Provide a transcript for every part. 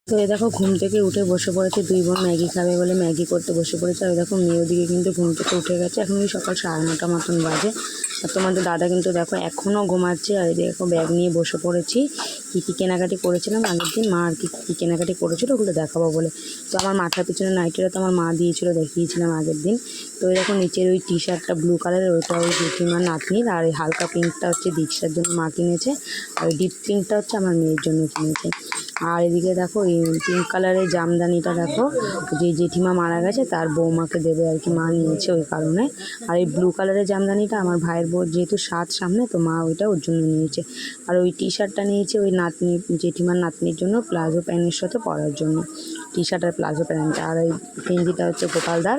তো এই দেখো ঘুম থেকে উঠে বসে পড়েছে, দুই বোন ম্যাগি খাবে বলে ম্যাগি করতে বসে পড়েছে। আর দেখো মেয়ে ওদিকে কিন্তু ঘুম থেকে উঠে গেছে, এখন ওই সকাল 9:30 মতন বাজে। আর তোমাদের দাদা কিন্তু দেখো এখনও ঘুমাচ্ছে। আর দেখো ব্যাগ নিয়ে বসে পড়েছি। কী কী কেনাকাটি করেছিলাম আগের দিন, মা আর কী কী কেনাকাটি করেছিল ওগুলো দেখাবো বলে। তো আমার মাথার পিছনে নাইটিটা তো আমার মা দিয়েছিল, দেখিয়েছিলাম আগের দিন। তো এই দেখো নিচের ওই টি শার্টটা ব্লু কালারের, ওইটা ওই জেঠিমার নাতনির। আর এই হালকা পিঙ্কটা হচ্ছে দীক্ষার জন্য মা কিনেছে, আর ডিপ পিঙ্কটা হচ্ছে আমার মেয়ের জন্য কিনেছে। আর এদিকে দেখো এই পিঙ্ক কালারের জামদানিটা দেখো, যে জেঠিমা মারা গেছে তার বৌমাকে দেবে আর কি, মা নিয়েছে ওই কারণে। আর এই ব্লু কালারের জামদানিটা আমার ভাইয়ের বউ যেহেতু সাত সামনে, তো মা ওইটা ওর জন্য নিয়েছে। আর ওই টি শার্টটা নিয়েছে ওই নাতনি, জেঠিমার নাতনির জন্য প্লাজো প্যান্টের সাথে পরার জন্য, টি শার্ট আর প্লাজো প্যান্টটা। আর ওই গেঞ্জিটা হচ্ছে গোপালদার,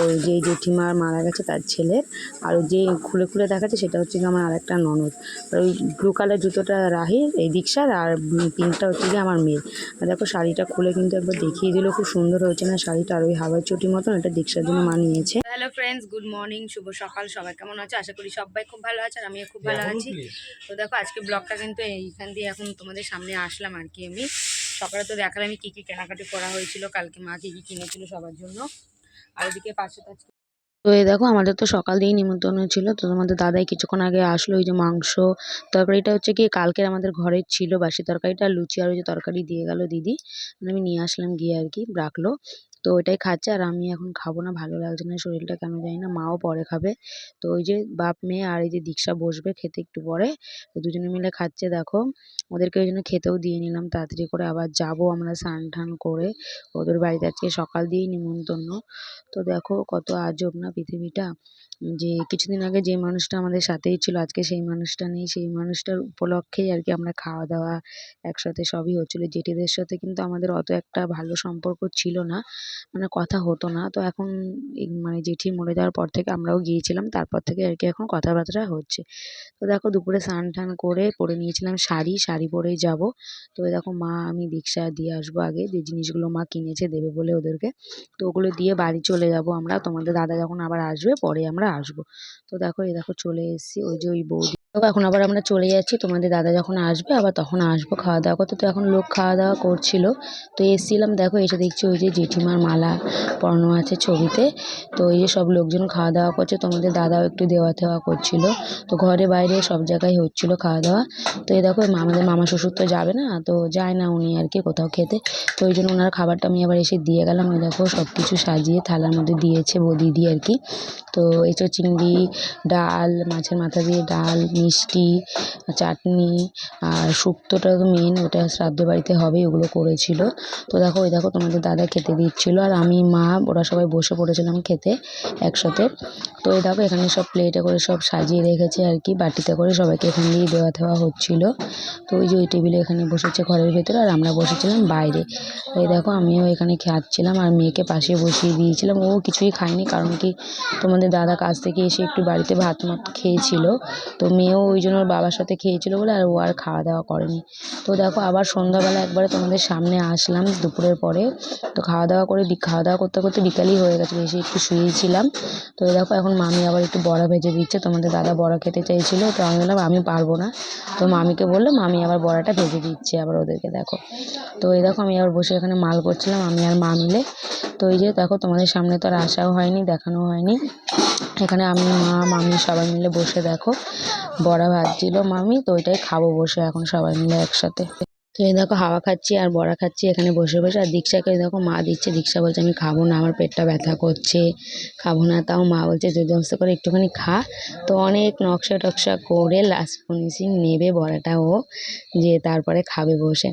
ওই যে জেঠিমার মারা গেছে তার ছেলের। আর ওই যে খুলে খুলে দেখাচ্ছে সেটা হচ্ছে আমার আরেকটা ননদ। আর ওই ব্লু কালার জুতোটা রাহির, এই দীক্ষার। আর পিঙ্কটা হচ্ছে কি আমার মেয়ের। আর দেখো শাড়িটা খুলে কিন্তু একবার দেখিয়ে দিল, খুব সুন্দর হয়েছে না শাড়িটা। আর ওই হাওয়াই চটি মতন, এটা দীক্ষার জন্য মা নিয়েছে। হ্যালো ফ্রেন্ডস, গুড মর্নিং, শুভ সকাল। সবাই কেমন আছে? আশা করি সবাই খুব ভালো আছে, আর আমিও খুব ভালো আছি। তো দেখো আজকে ব্লগটা কিন্তু এইখান দিয়ে এখন তোমাদের সামনে আসলাম আর কি। আমি সকালে তো দেখালাম আমি কী কী কেনাকাটি করা হয়েছিল, কালকে মা কী কী কিনেছিল সবার জন্য। আর ওদিকে পাশে তো এই দেখো আমাদের তো সকাল দিয়েই নিমন্ত্রণ ছিল। তো তোমাদের দাদাই কিছুক্ষণ আগে আসলো। ওই যে মাংস তরকারিটা হচ্ছে কি কালকের আমাদের ঘরে ছিল, বাসি তরকারিটা, লুচি আর ওই যে তরকারি দিয়ে গেল দিদি, আমি নিয়ে আসলাম গিয়ে আর কি, রাখলো। তো ওইটাই খাচ্ছে, আর আমি এখন খাবো না, ভালো লাগছে না শরীরটা কেন জানি না। মাও পরে খাবে। তো ওই যে বাপ মেয়ে আর এই যে দীক্ষা বসবে খেতে একটু পরে, তো দুজনে মিলে খাচ্ছে দেখো। ওদেরকে ওই জন্য খেতেও দিয়ে নিলাম তাড়াতাড়ি করে, আবার যাবো আমরা স্নান টান করে ওদের বাড়িতে, আজকে সকাল দিয়েই নিমন্ত্রণ। তো দেখো কত আজব না পৃথিবীটা, যে কিছুদিন আগে যে মানুষটা আমাদের সাথেই ছিল আজকে সেই মানুষটা নেই। সেই মানুষটার উপলক্ষেই আর কি আমরা খাওয়া দাওয়া একসাথে সবই হচ্ছিলো। জেঠিদের সাথে কিন্তু আমাদের অত একটা ভালো সম্পর্ক ছিল না, মানে কথা হতো না। তো এখন মানে জেঠি মরে যাওয়ার পর থেকে আমরাও গিয়েছিলাম, তারপর থেকে আর কি এখন কথাবার্তা হচ্ছে। তো দেখো দুপুরে স্নান টান করে পরে নিয়েছিলাম শাড়ি, শাড়ি পরেই যাব। তো দেখো মা আমি দীক্ষা দিয়ে আসবো আগে, যে জিনিসগুলো মা কিনেছে দেবে বলে ওদেরকে, তো ওগুলো দিয়ে বাড়ি চলে যাব আমরা। তোমাদের দাদা যখন আবার আসবে পরে আমরা আসবো। তো দেখো এই দেখো চলে এসেছি, ওই যে ওই বৌদি। তো এখন আবার আমরা চলে যাচ্ছি, তোমাদের দাদা যখন আসবে আবার তখন আসবো খাওয়া দাওয়া করতে। তো এখন লোক খাওয়া দাওয়া করছিল, তো এসেছিলাম দেখো, এসে দেখছি ওই যে জেঠিমার মালা পরানো আছে ছবিতে। তো এই যে সব লোকজন খাওয়া দাওয়া করছে, তোমাদের দাদাও একটু দেওয়া থেওয়া করছিল। তো ঘরে বাইরে সব জায়গায় হচ্ছিল খাওয়া দাওয়া। তো এই দেখো আমাদের মামা শ্বশুর তো যাবে না, তো যায় না উনি আর কি কোথাও খেতে। তো ওই জন্য ওনার খাবারটা আমি আবার এসে দিয়ে গেলাম। ওই দেখো সব কিছু সাজিয়ে থালার মধ্যে দিয়েছে দিদি আর কি। তো এই তো চিংড়ি, ডাল, মাছের মাথা দিয়ে ডাল, মিষ্টি, চাটনি, আর শুক্তোটা তো মেন, ওটা শ্রাদ্ধ বাড়িতে হবে, ওগুলো করেছিল। তো দেখো ওই দেখো তোমাদের দাদা খেতে দিচ্ছিলো, আর আমি মা ওরা সবাই বসে পড়েছিলাম খেতে একসাথে। তো এই দেখো এখানে সব প্লেটে করে সব সাজিয়ে রেখেছে আর কি, বাটিতে করে সবাইকে এখান দিয়ে দেওয়া থেওয়া হচ্ছিলো। তো ওই যে ওই টেবিলে এখানে বসেছে ঘরের ভেতরে, আর আমরা বসেছিলাম বাইরে। এই দেখো আমিও এখানে খাচ্ছিলাম, আর মেয়েকে পাশে বসিয়ে দিয়েছিলাম। ও কিছুই খায়নি, কারণ কি তোমাদের দাদা কাছ থেকে এসে একটু বাড়িতে ভাত মাত খেয়েছিল, তো মেয়েও ওই জন্য ওর বাবার সাথে খেয়েছিল বলে আর ও আর খাওয়া দাওয়া করেনি। তো দেখো আবার সন্ধ্যাবেলা একবারে তোমাদের সামনে আসলাম দুপুরের পরে। তো খাওয়া দাওয়া করে খাওয়া দাওয়া করতে করতে বিকালই হয়ে গেছিলো, এসে একটু শুয়েছিলাম। তো দেখো এখন মামি আবার একটু বড়া ভেজে দিচ্ছে, তোমাদের দাদা বড়া খেতে চাইছিল, তো আমি বললাম আমি পারবো না। তো মামিকে বললাম, মামি আবার বড়াটা ভেজে দিচ্ছে আবার ওদেরকে দেখো। তো এই দেখো আমি আবার বসে এখানে মাল করছিলাম, আমি আর মা মিলে। তো এই যে দেখো তোমাদের সামনে তো আর আসাও হয়নি, দেখানো হয়নি। এখানে আমি মা মামি সবাই মিলে বসে দেখো বড়া ভাজছিল মামি, তো ওইটাই খাবো বসে এখন সবাই মিলে একসাথে। তো এই দেখো হাওয়া খাচ্ছি আর বড়া খাচ্ছি এখানে বসে বসে। আর দীক্ষাকে দেখো মা দিচ্ছে, দীক্ষা বলছে আমি খাবো না, আমার পেটটা ব্যথা করছে, খাবো না। তাও মা বলছে জোরজবরদস্ত করে একটুখানি খা। তো অনেক নকশা টকশা করে লাস্ট ফিনিশিং নেবে বড়াটা ও, যে তারপরে খাবে বসে।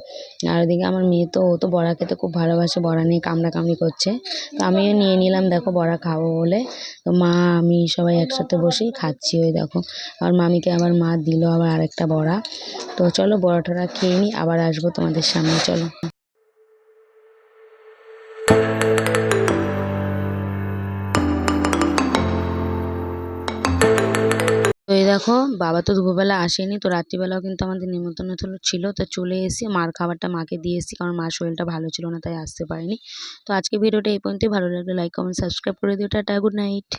আর ওদিকে আমার মেয়ে তো ও তো বড়া খেতে খুব ভালোবাসে, বড়া নিয়ে কামড়াকামড়ি করছে। তো আমিও নিয়ে নিলাম দেখো বড়া খাবো বলে। তো মা আমি সবাই একসাথে বসেই খাচ্ছি। ওই দেখো আর মামিকে আবার মা দিল আবার আরেকটা বড়া। তো চলো বড়া টড়া খেয়ে নিই, আবার আসবো তোমাদের সামনে, চলো। তো এই দেখো বাবা তো দুপুরবেলা আসেনি, তো রাত্রিবেলাও কিন্তু আমাদের নিমন্ত্রণ ছিল, তো চলে এসেছি। মার খাবারটা মাকে দিয়ে এসেছি, কারণ মার শরীরটা ভালো ছিল না তাই আসতে পারিনি। তো আজকে ভিডিওটা এই পর্যন্তই, ভালো লাগলে লাইক কমেন্ট সাবস্ক্রাইব করে দিও। Tata, good night.